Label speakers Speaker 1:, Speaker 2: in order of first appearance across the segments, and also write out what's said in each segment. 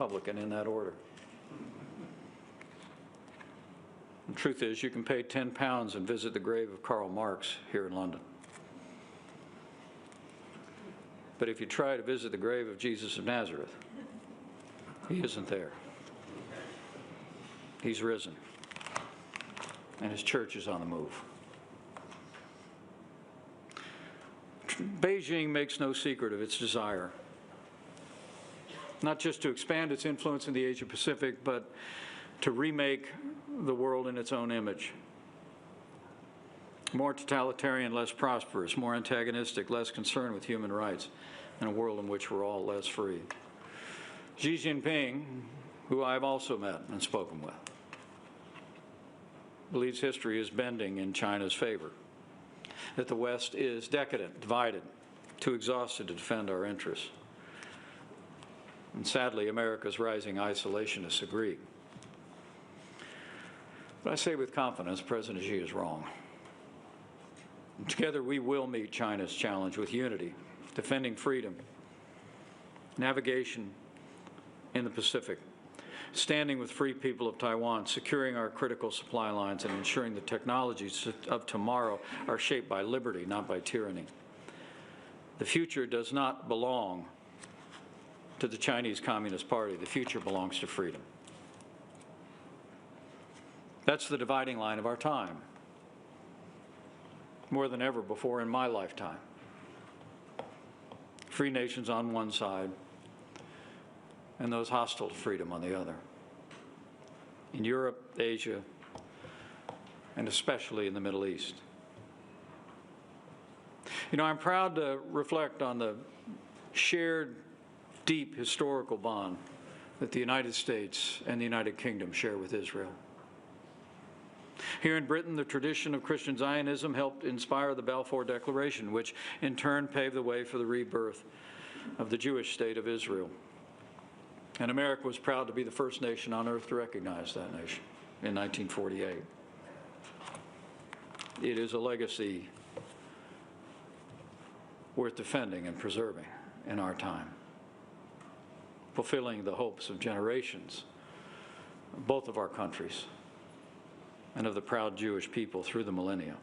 Speaker 1: Republican in that order. The truth is, you can pay £10 and visit the grave of Karl Marx here in London. But if you try to visit the grave of Jesus of Nazareth, he isn't there. He's risen, and his church is on the move. Beijing makes no secret of its desire, not just to expand its influence in the Asia-Pacific, but to remake the world in its own image. More totalitarian, less prosperous, more antagonistic, less concerned with human rights, in a world in which we're all less free. Xi Jinping, who I've also met and spoken with, believes history is bending in China's favor, that the West is decadent, divided, too exhausted to defend our interests. And sadly, America's rising isolationists agree. But I say with confidence, President Xi is wrong. And together we will meet China's challenge with unity, defending freedom, navigation in the Pacific, standing with free people of Taiwan, securing our critical supply lines, and ensuring the technologies of tomorrow are shaped by liberty, not by tyranny. The future does not belong to the Chinese Communist Party. The future belongs to freedom. That's the dividing line of our time, more than ever before in my lifetime. Free nations on one side, and those hostile to freedom on the other. In Europe, Asia, and especially in the Middle East. You know, I'm proud to reflect on the shared, deep historical bond that the United States and the United Kingdom share with Israel. Here in Britain, the tradition of Christian Zionism helped inspire the Balfour Declaration, which in turn paved the way for the rebirth of the Jewish state of Israel. And America was proud to be the first nation on earth to recognize that nation in 1948. It is a legacy worth defending and preserving in our time, fulfilling the hopes of generations, both of our countries, and of the proud Jewish people through the millennia.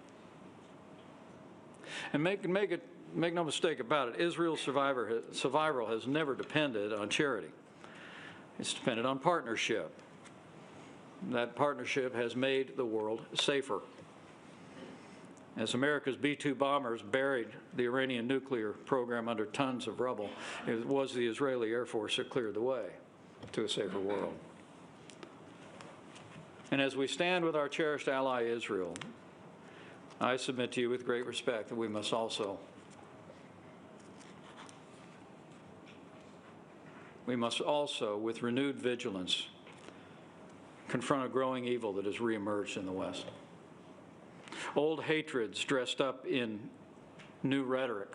Speaker 1: And make no mistake about it, Israel's survival has never depended on charity. It's depended on partnership. That partnership has made the world safer. As America's B-2 bombers buried the Iranian nuclear program under tons of rubble, it was the Israeli Air Force that cleared the way to a safer world. And as we stand with our cherished ally Israel, I submit to you with great respect that we must also with renewed vigilance, confront a growing evil that has reemerged in the West. Old hatreds dressed up in new rhetoric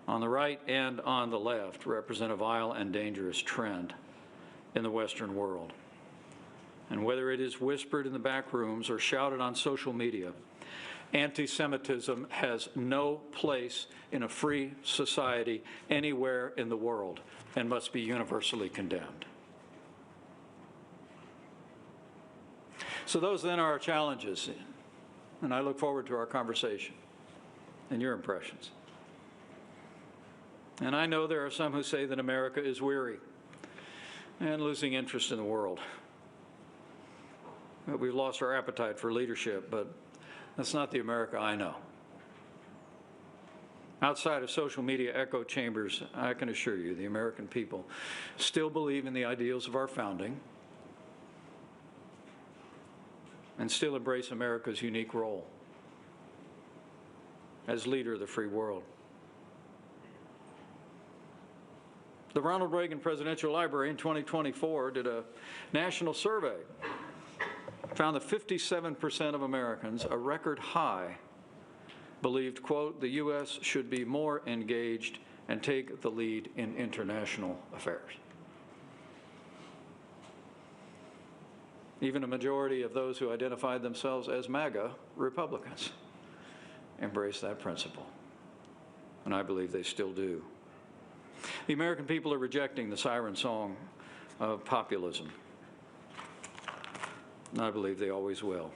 Speaker 1: on the right and on the left represent a vile and dangerous trend in the Western world. And whether it is whispered in the back rooms or shouted on social media, anti-Semitism has no place in a free society anywhere in the world and must be universally condemned. So those then are our challenges, and I look forward to our conversation and your impressions. And I know there are some who say that America is weary and losing interest in the world. That we've lost our appetite for leadership, but that's not the America I know. Outside of social media echo chambers, I can assure you the American people still believe in the ideals of our founding and still embrace America's unique role as leader of the free world. The Ronald Reagan Presidential Library in 2024 did a national survey, found that 57% of Americans, a record high, believed, quote, the U.S. should be more engaged and take the lead in international affairs. Even a majority of those who identified themselves as MAGA Republicans embraced that principle, and I believe they still do. The American people are rejecting the siren song of populism. And I believe they always will.